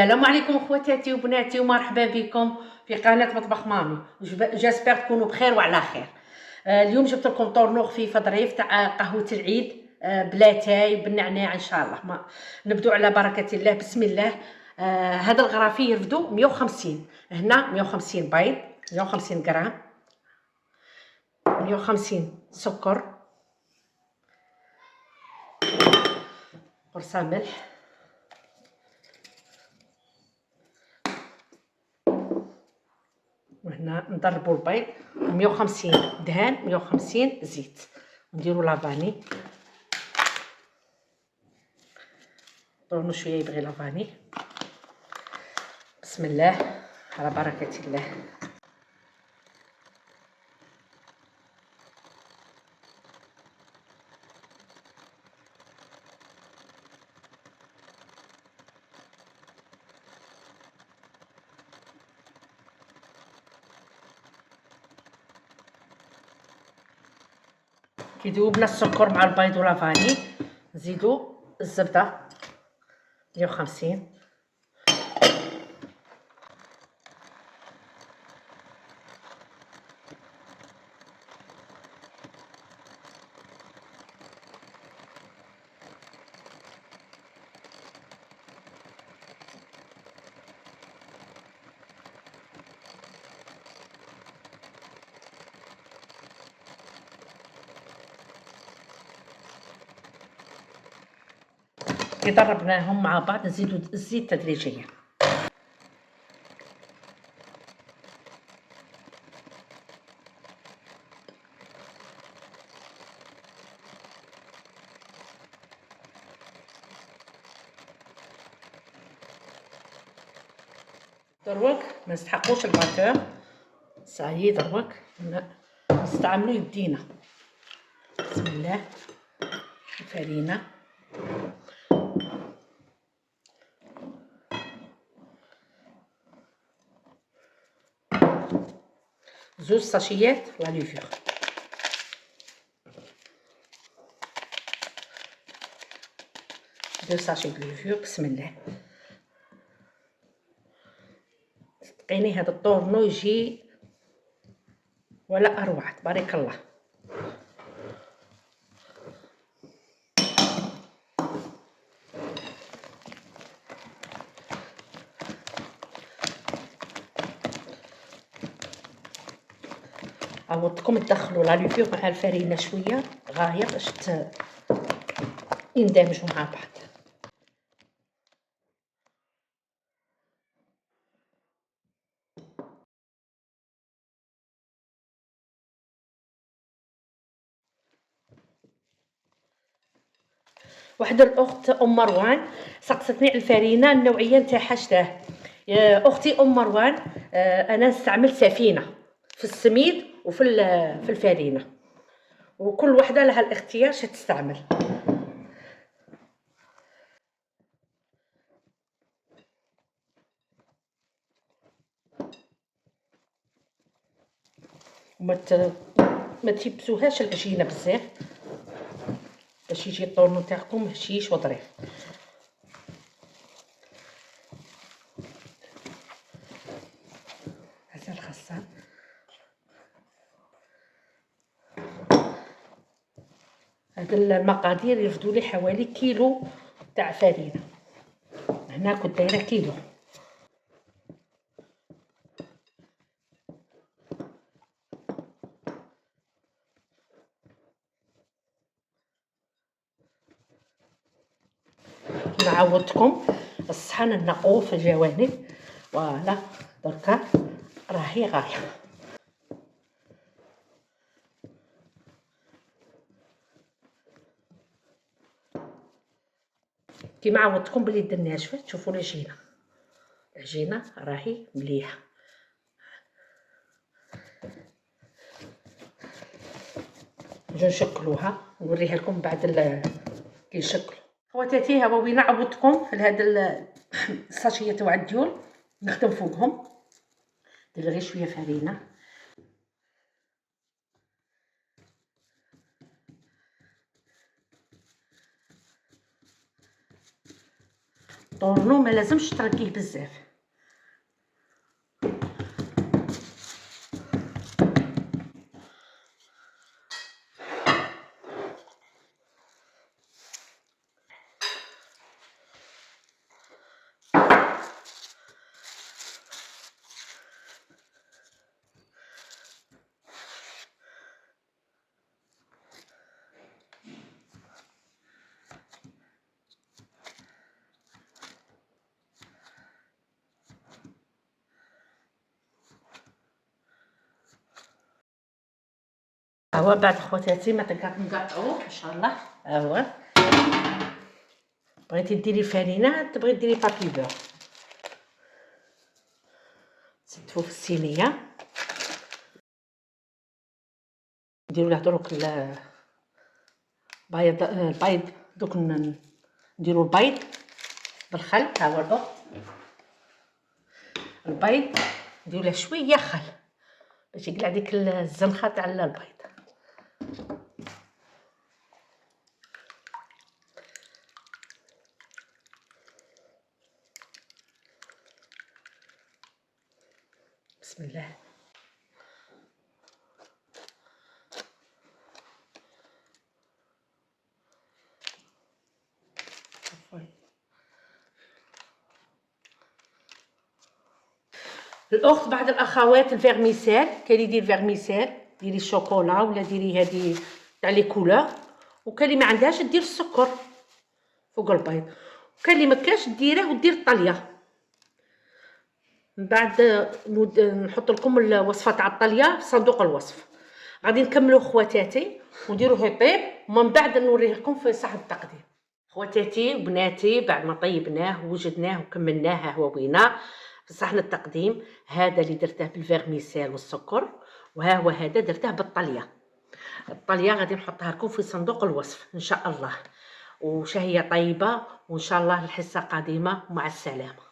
السلام عليكم خواتاتي وبناتي ومرحبا بكم في قناه مطبخ مامي. جاسبر تكونوا بخير وعلى خير. اليوم جبت لكم طورنو خفيفه ظريف تاع قهوه العيد بلاتاي بالنعناع ان شاء الله. نبدو على بركه الله. بسم الله. هذا الغرافي يرفدو 150. هنا 150 بيض، 150 غرام، 150 سكر، قرصه ملح، وهنا نضربوا البيض، 150 دهان، 150 زيت، نديروا لافاني. طورنو شويه يبغي لافاني. بسم الله على بركه الله. كي ذوبنا السكر مع البيض ولافاني نزيدو الزبده 150، كي ضربناهم مع بعض نزيدو الزيت تدريجيا. دروك ما نستحقوش الباتور، صايي دروك نستعملو يدينا. بسم الله. الفرينه، زوج ساشيات لا ليفور، دو ساشي د ليفور. بسم الله. صدقيني هذا الطورنو يجي ولا اروع، تبارك الله. عوضتكم تدخلوا لا ليفور مع الفرينه شويه غايه باش يندمجوا مع بعض. واحدة الأخت أم مروان سقستني على الفرينة النوعية نتاعها شتاه. يا أختي أم مروان، أنا استعملت سفينة في السميد وفي في الفرينة، وكل وحدة لها الاختيار شا تستعمل. ما تيبسوهاش العجينة بزاف باش يجي الطورنو تاعكم هشيش وظريف. هذا الخصان. هاد المقادير يرفدوا لي حوالي كيلو تاع فرينه. هنا كنت دايره كيلو. كيما عودتكم الصحن نقوه في الجوانب. فوالا دركا راهي غايه. كيما عودتكم باليد الناشفه. تشوفوا العجينه راهي مليحه. نجو نشكلوها ونوريها لكم بعد كي نشكلوا. خواتاتي ها وين عودتكم لهاد الساشيه تاع الديول نخدم فوقهم. ندير غير شويه فرينه. طورنو الفورنو ما لازمش ترقيه بزاف. هو بعد خواتاتي ما نقطعوه ان شاء الله. هو بغيتي ديري فرينه، تبغي ديري بابي بور، تستفو في الصينيه، نديرو له دروك البيض دوك نديرو البيض بالخل. ها هو البيض، نديرو له شويه خل باش يقلع ديك الزنخه تاع البيض. بسم الله. الاخت بعض الاخوات الفيرميسيل، كاين اللي يدير فيرميسيل، ديري الشوكولا ولا ديري هذه تاع لي كولور، وكاين اللي ما عندهاش دير السكر فوق البيض، وكاين اللي ما كاش ديره ودير الطليه. من بعد نحط لكم الوصفه تاع الطليه في صندوق الوصف. غادي نكملوا خواتاتي ونديروه يطيب، ومن بعد نوريه لكم في صحن التقديم. خواتاتي وبناتي بعد ما طيبناه ووجدناه وكملناه هو وينا في صحن التقديم. هذا اللي درته بالفيرميسيل والسكر، وها هو هذا درته بالطليه. الطليه غادي نحطها لكم في صندوق الوصف ان شاء الله، وشهيه طيبه، وان شاء الله الحصه قادمه، ومع السلامه.